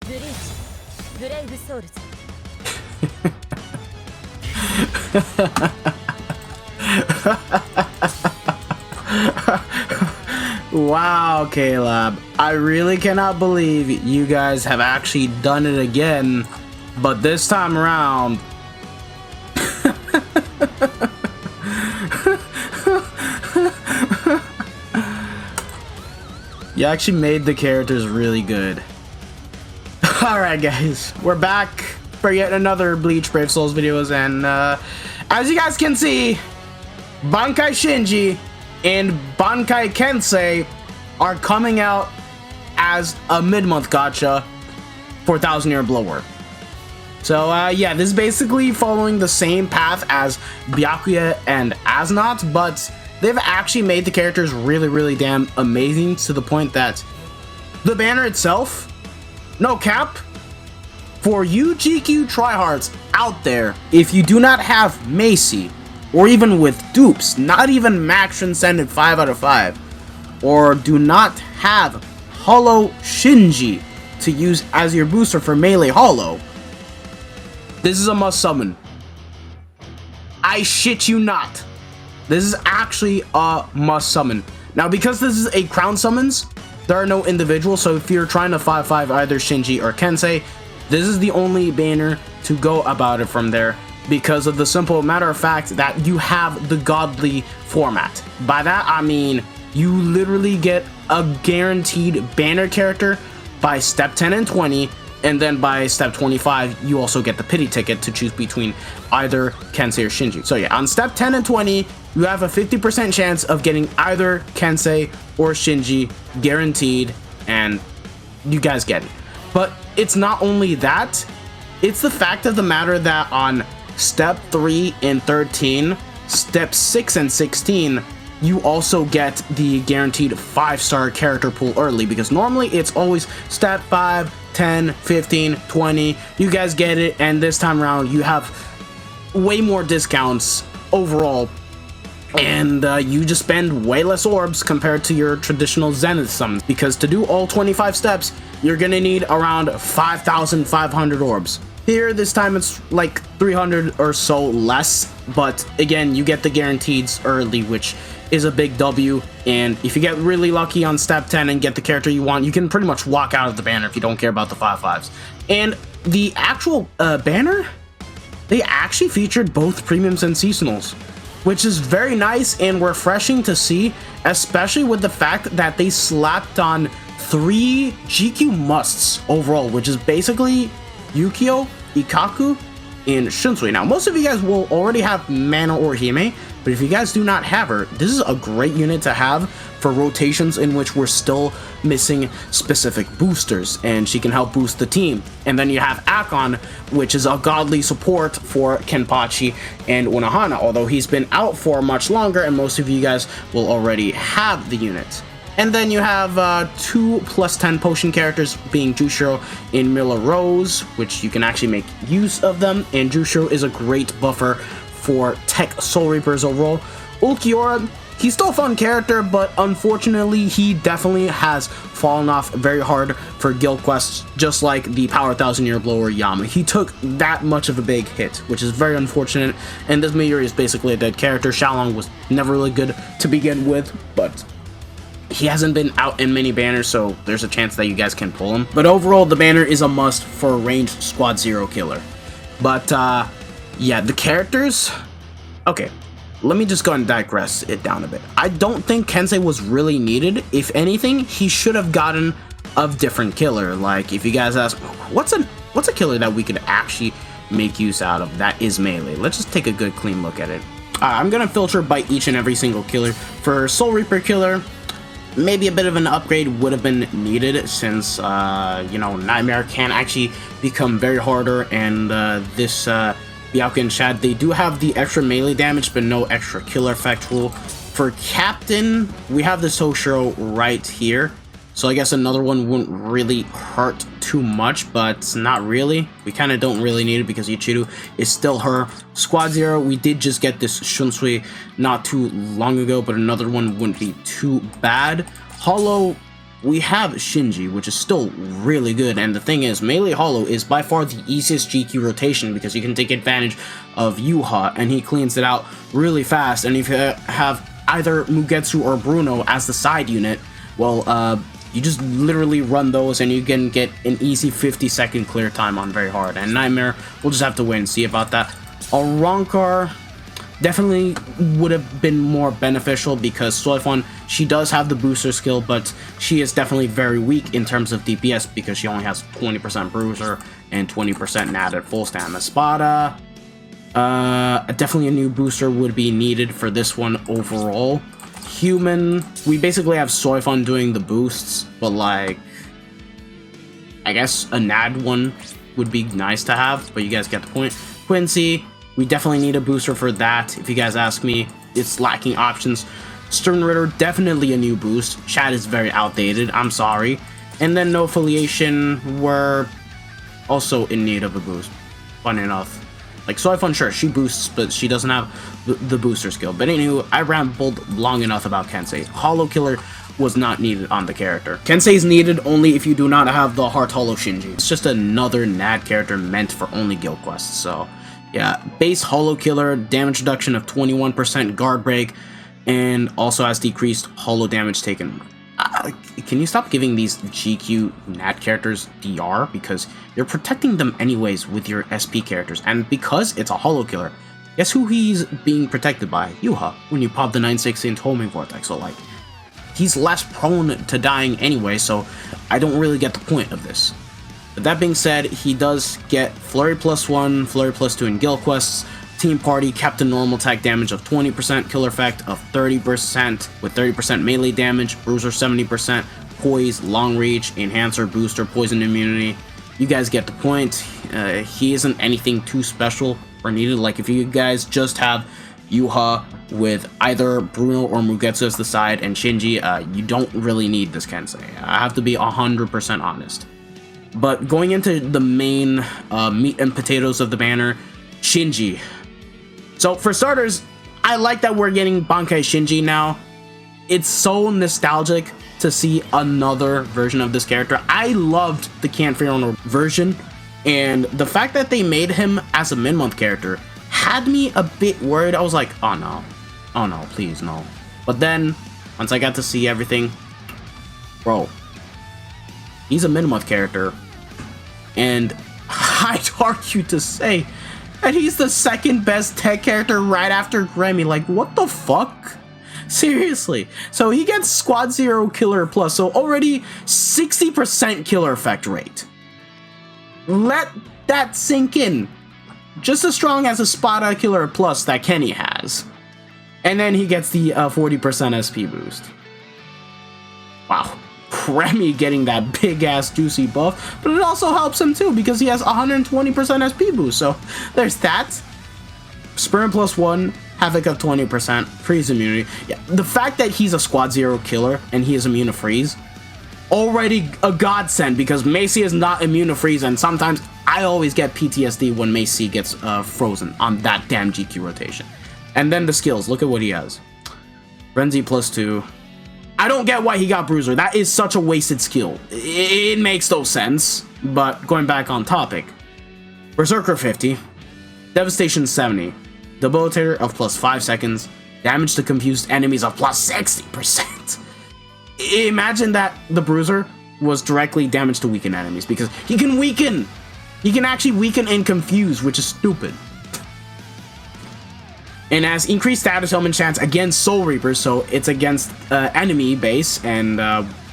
Bleach, Brave Souls. Wow, Caleb. I really cannot believe you guys have actually done it again, but this time around. You actually made the characters really good. Alright guys, we're back for yet another Bleach Brave Souls videos, and as you guys can see, Bankai Shinji and Bankai Kensei are coming out as a mid-month gacha for 1,000 Year Blower. So yeah, this is basically following the same path as Byakuya and Asnot, but they've actually made the characters really damn amazing to the point that the banner itself, no cap, for you GQ tryhards out there, if you do not have Macy, or even with dupes, not even max transcended 5 out of 5, or do not have Hollow Shinji to use as your booster for melee Hollow, this is a must summon. I shit you not. This is actually a must summon. Now, because this is a crown summons, there are no individuals, so if you're trying to 5-5 either Shinji or Kensei, this is the only banner to go about it from there, because of the simple matter of fact that you have the godly format. By that I mean you literally get a guaranteed banner character by step 10 and 20, and then by step 25 you also get the pity ticket to choose between either Kensei or Shinji. So yeah, on step 10 and 20 you have a 50% chance of getting either Kensei or Shinji guaranteed, and you guys get it. But it's not only that, it's the fact of the matter that on step 3 and 13, step 6 and 16, you also get the guaranteed 5-star character pool early, because normally it's always step 5, 10, 15, 20, you guys get it, and this time around you have way more discounts overall, and you just spend way less orbs compared to your traditional Zenith summons, because to do all 25 steps, you're gonna need around 5,500 orbs. Here, this time it's like 300 or so less, but again, you get the guaranteeds early, which is a big W, and if you get really lucky on step 10 and get the character you want, you can pretty much walk out of the banner if you don't care about the 5-5s. And the actual banner, they actually featured both premiums and seasonals, which is very nice and refreshing to see, especially with the fact that they slapped on 3 GQ musts overall, which is basically Yukio, Ikaku, and Shunsui. Now, most of you guys will already have Mana or Hime, but if you guys do not have her, this is a great unit to have for rotations in which we're still missing specific boosters, and she can help boost the team. And then you have Akon, which is a godly support for Kenpachi and Unohana, although he's been out for much longer, and most of you guys will already have the unit. And then you have 2 +10 potion characters, being Jushiro and Miller Rose, which you can actually make use of them, and Jushiro is a great buffer for Tech Soul Reapers overall. Ulquiorra, he's still a fun character, but unfortunately he definitely has fallen off very hard for guild quests, just like the Power 1,000 Year Blower Yama. He took that much of a big hit, which is very unfortunate, and this Mayuri is basically a dead character. Xiaolong was never really good to begin with, but he hasn't been out in many banners, so there's a chance that you guys can pull him. But overall, the banner is a must for a ranged Squad Zero killer. But yeah, the characters, okay, let me just go and digress it down a bit. I don't think Kensei was really needed. If anything, he should have gotten a different killer. Like, if you guys ask, what's a killer that we could actually make use out of that is melee? Let's just take a good clean look at it. I'm gonna filter by each and every single killer. For Soul Reaper killer, maybe a bit of an upgrade would have been needed, since you know, Nightmare can actually become very harder, and this Byakuya and Shad, they do have the extra melee damage but no extra killer effect rule. For Captain, we have the Soshiro right here, so I guess another one wouldn't really hurt too much, but not really. We kind of don't really need it because Ichiru is still her. Squad Zero, we did just get this Shunsui not too long ago, but another one wouldn't be too bad. Hollow, we have Shinji, which is still really good, and the thing is, Melee Hollow is by far the easiest GQ rotation because you can take advantage of Yuha, and he cleans it out really fast, and if you have either Mugetsu or Bruno as the side unit, well, you just literally run those and you can get an easy 50-second clear time on very hard, and Nightmare, we'll just have to wait and see about that. Rankar definitely would have been more beneficial because Soifon, she does have the booster skill, but she is definitely very weak in terms of DPS because she only has 20% bruiser and 20% nat at full stamina. Espada, definitely a new booster would be needed for this one overall. Human, we basically have Soifon doing the boosts, but like, I guess a NAD one would be nice to have, but you guys get the point. Quincy, we definitely need a booster for that. If you guys ask me, it's lacking options. Stern Ritter, definitely a new boost. Shad is very outdated, I'm sorry. And then No Affiliation, we're also in need of a boost, fun enough. Like Soifon, sure, she boosts, but she doesn't have the booster skill. But anywho, I rambled long enough about Kensei. Hollow Killer was not needed on the character. Kensei is needed only if you do not have the Heart Hollow Shinji. It's just another NAD character meant for only guild quests, so yeah. Base Hollow Killer, damage reduction of 21%, guard break, and also has decreased hollow damage taken. Can you stop giving these GQ NAD characters DR? Because you're protecting them anyways with your SP characters, and because it's a Hollow Killer, guess who he's being protected by? Yuha, when you pop the 9/16 Homing Vortex, so like, he's less prone to dying anyway, so I don't really get the point of this. But that being said, he does get Flurry +1, Flurry +2 in guild quests, Team Party, Captain Normal attack damage of 20%, killer effect of 30%, with 30% melee damage, bruiser 70%, poise, long reach, enhancer, booster, poison immunity. You guys get the point. He isn't anything too special or needed. Like if you guys just have Yuha with either Bruno or Mugetsu as the side and Shinji, you don't really need this Kensei. I have to be 100% honest. But going into the main meat and potatoes of the banner, Shinji. So for starters, I like that we're getting Bankai Shinji now. It's so nostalgic to see another version of this character. I loved the Canfiona version, and the fact that they made him as a mid-month character had me a bit worried. I was like, oh no, please no. But then, once I got to see everything, bro, he's a mid-month character, and I'd argue to say that he's the second best tech character right after Grammy. Like, what the fuck? Seriously. So he gets Squad 0 Killer Plus, so already 60% killer effect rate. Let that sink in. Just as strong as a Spada Killer Plus that Kenny has. And then he gets the 40% SP boost. Wow. Remy getting that big ass juicy buff, but it also helps him too because he has 120% SP boost, so there's that. Spurn +1, Havoc of 20%, freeze immunity. Yeah, the fact that he's a Squad 0 killer and he is immune to freeze, already a godsend because Macy is not immune to freeze, and sometimes I always get PTSD when Macy gets frozen on that damn GQ rotation. And then the skills, look at what he has. Frenzy +2. I don't get why he got Bruiser. That is such a wasted skill. It makes no sense. But going back on topic, Berserker 50, Devastation 70, Debilitator of +5 seconds, damage to confused enemies of +60%. Imagine that the Bruiser was directly damage to weaken enemies because he can weaken. He can actually weaken and confuse, which is stupid. And has increased status element chance against Soul Reapers, so it's against enemy base, and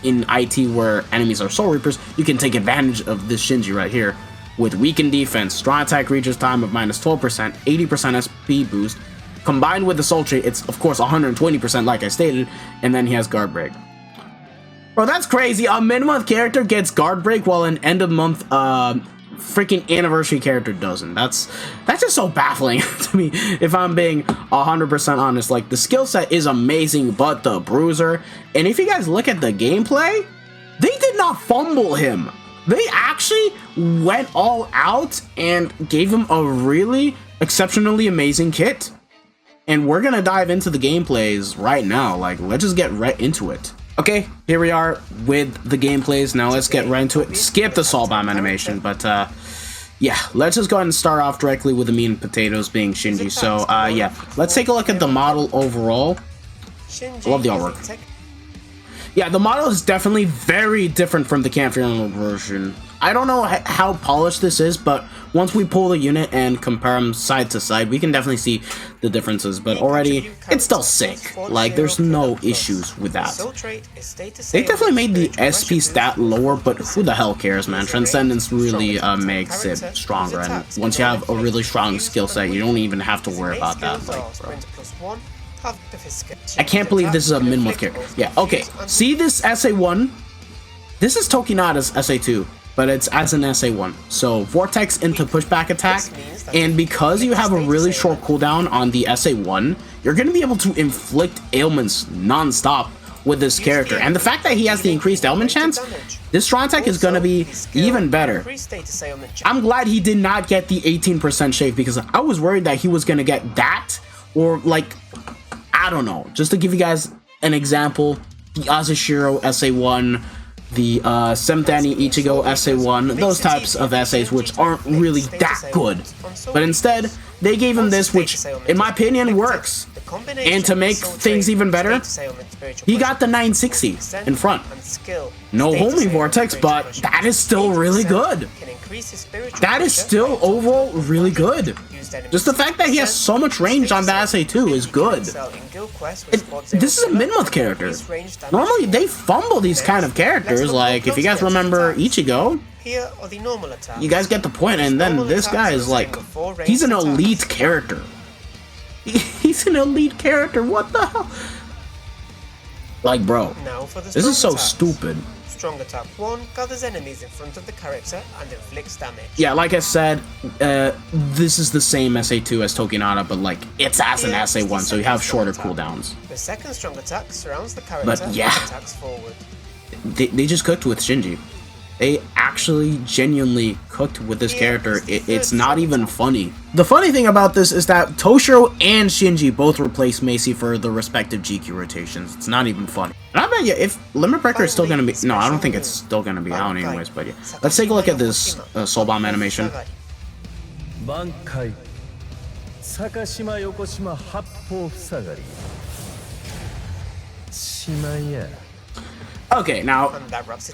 in IT where enemies are Soul Reapers, you can take advantage of this Shinji right here. With weakened defense, strong attack reaches time of -12%, 80% SP boost, combined with the Soul Trait, it's of course 120% like I stated, and then he has Guard Break. Bro, that's crazy. A mid-month character gets Guard Break while an end-of-month freaking anniversary character doesn't. That's just so baffling to me, if I'm being 100% honest. Like, the skill set is amazing, but the Bruiser, and if you guys look at the gameplay, they did not fumble him. They actually went all out and gave him a really exceptionally amazing kit. And we're gonna dive into the gameplays right now. Like, let's just get right into it. Okay, here we are with the gameplays. Now let's get right into it. Skip the Soul Bomb animation, but yeah, let's just go ahead and start off directly with the meat and potatoes being Shinji. So yeah, let's take a look at the model overall. I love the artwork. Yeah, the model is definitely very different from the Canfield version. I don't know how polished this is, but once we pull the unit and compare them side to side, we can definitely see the differences. But already, it's still sick. Like, there's no issues with that. They definitely made the SP stat lower, but who the hell cares, man? Transcendence really makes it stronger, and once you have a really strong skill set, you don't even have to worry about that. Like, bro. I can't believe this is a mid-month character. Yeah, okay. See this SA1? This is Tokinada's SA2. But it's as an SA1. So Vortex into pushback attack, and because you have a really short cooldown on the SA1, you're going to be able to inflict ailments non-stop with this character. And the fact that he has the increased ailment chance, this strong attack is going to be even better. I'm glad he did not get the 18% shave, because I was worried that he was going to get that, or like, I don't know. Just to give you guys an example, the Azashiro SA1, the Semdani Ichigo SA1, those types of essays which aren't really that good. But instead, they gave him this, which, in my opinion, works. And to make things even better, he got the 960 in front. No homing vortex, but that is still really good. That is still overall really good. Just the fact that he has so much range on the SA2 is good. This is a mid-month character. Normally, they fumble these kind of characters, like, if you guys remember Ichigo, you guys get the point, and then this guy is like, he's an elite character. He's an elite character, what the hell? Like, bro, this is so stupid. Strong attack 1 gathers enemies in front of the character and inflicts damage. Yeah, like I said, this is the same SA2 as Tokinada, but like, it's as an SA1, so you have shorter cooldowns. The second strong attack surrounds the character but yeah, and attacks forward. They just cooked with Shinji. They actually genuinely cooked with this character. It's not even funny. The funny thing about this is that Toshiro and Shinji both replaced Macy for the respective GQ rotations. It's not even funny. And I bet you, if Limit Breaker is still gonna be... No, I don't think it's still gonna be out anyways, but yeah. Let's take a look at this Soul Bomb animation. Okay, now,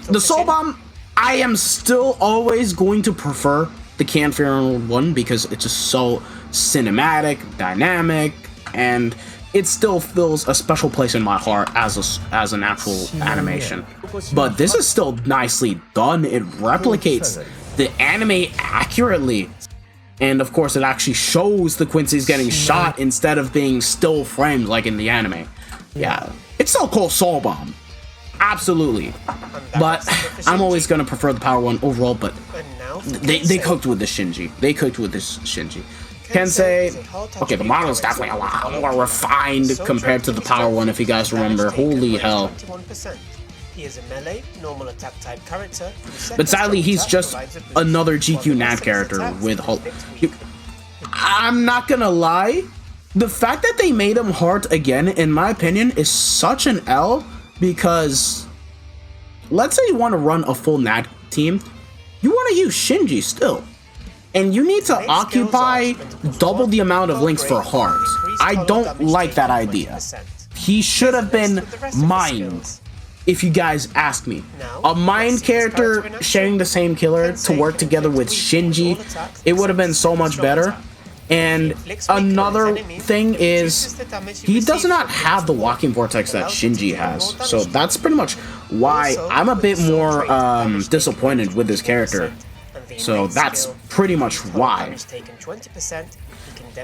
the Soul Bomb, I am still always going to prefer the Canfield one because it's just so cinematic, dynamic, and it still fills a special place in my heart as an actual animation. But this is still nicely done. It replicates the anime accurately. And of course, it actually shows the Quincy's getting shot instead of being still framed like in the anime. Yeah, it's still called Soul Bomb. Absolutely. But I'm always going to prefer the Power 1 overall, but they cooked with the Shinji. They cooked with this Shinji. Kensei, okay, the model is definitely a lot more refined compared to the Power 1, if you guys remember. Holy hell. He is a melee, normal attack type character. But sadly, he's just another GQ Nat character with I'm not gonna lie, the fact that they made him hard again, in my opinion, is such an L, because let's say you want to run a full Nat team, you want to use Shinji still. And you need to occupy double the amount of links for hearts. I don't like that idea. He should have been mined, if you guys ask me. A mined character sharing the same killer to work together with Shinji, it would have been so much better. And another thing is, he does not have the walking vortex that Shinji has. So that's pretty much why I'm a bit more disappointed with this character. So that's pretty much why.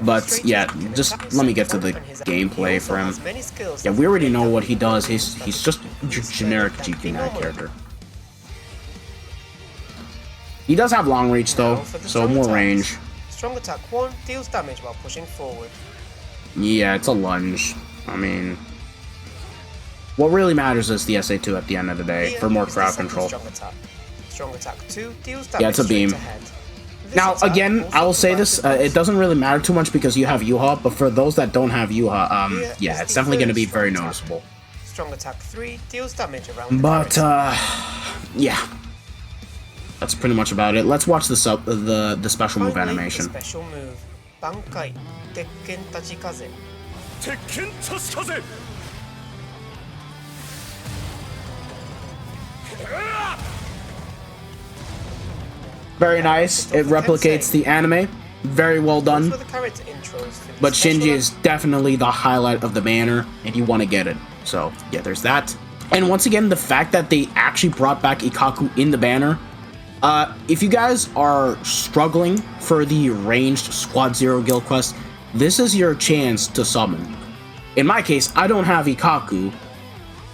But yeah, just let me get to the gameplay for him. Yeah, we already know what he does. He's just a generic GQ Nat character. He does have long reach though, so more range. Strong attack 1 deals damage while pushing forward. Yeah, it's a lunge. I mean, what really matters is the SA2 at the end of the day for more crowd control. Strong attack 2 deals damage. Yeah, it's a beam. Now, again, I will say this, it doesn't really matter too much because you have Yuha, but for those that don't have Yuha, yeah, it's definitely going to be very noticeable. Strong Attack 3 deals damage around the But, character. yeah. That's pretty much about it. Let's watch the special move Finally, animation. the special move, Bankai Tekken Tachikaze. Tekken Tachikaze! Very nice. It replicates the anime. Very well done. Those were the character intros for the But special Shinji is definitely the highlight of the banner, and you want to get it. So, yeah, there's that. And once again, the fact that they actually brought back Ikaku in the banner. If you guys are struggling for the ranged Squad Zero Guild quest, this is your chance to summon. In my case, I don't have Ikaku.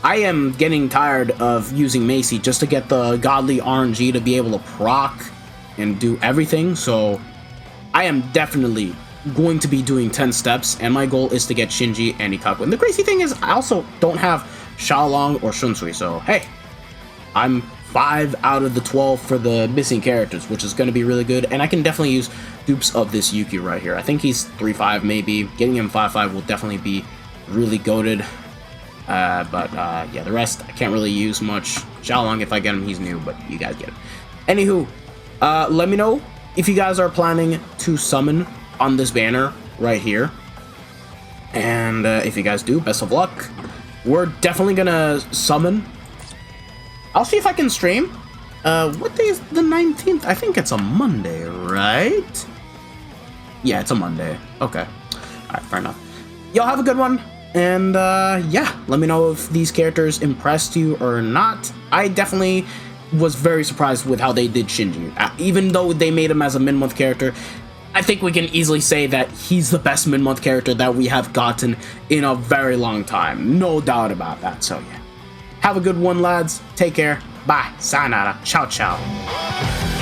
I am getting tired of using Macy just to get the godly RNG to be able to proc and do everything, so I am definitely going to be doing 10 steps, and my goal is to get Shinji and Ikaku. And the crazy thing is, I also don't have Xiaolong or Shunsui, so hey, I'm 5 out of the 12 for the missing characters, which is going to be really good, and I can definitely use dupes of this Yuki right here. I think he's 3-5 maybe. Getting him 5-5 will definitely be really goated. Yeah, the rest, I can't really use much. Xiaolong, if I get him, he's new, but you guys get him. Anywho, let me know if you guys are planning to summon on this banner right here. And if you guys do, best of luck. We're definitely gonna summon. I'll see if I can stream. What day is the 19th? I think it's a Monday, right? Yeah, it's a Monday. Okay. Alright, fair enough. Y'all have a good one. And yeah, let me know if these characters impressed you or not. I definitely was very surprised with how they did Shinji. Even though they made him as a mid-month character, I think we can easily say that he's the best mid-month character that we have gotten in a very long time. No doubt about that. So yeah. Have a good one, lads. Take care. Bye. Sayonara. Ciao, ciao.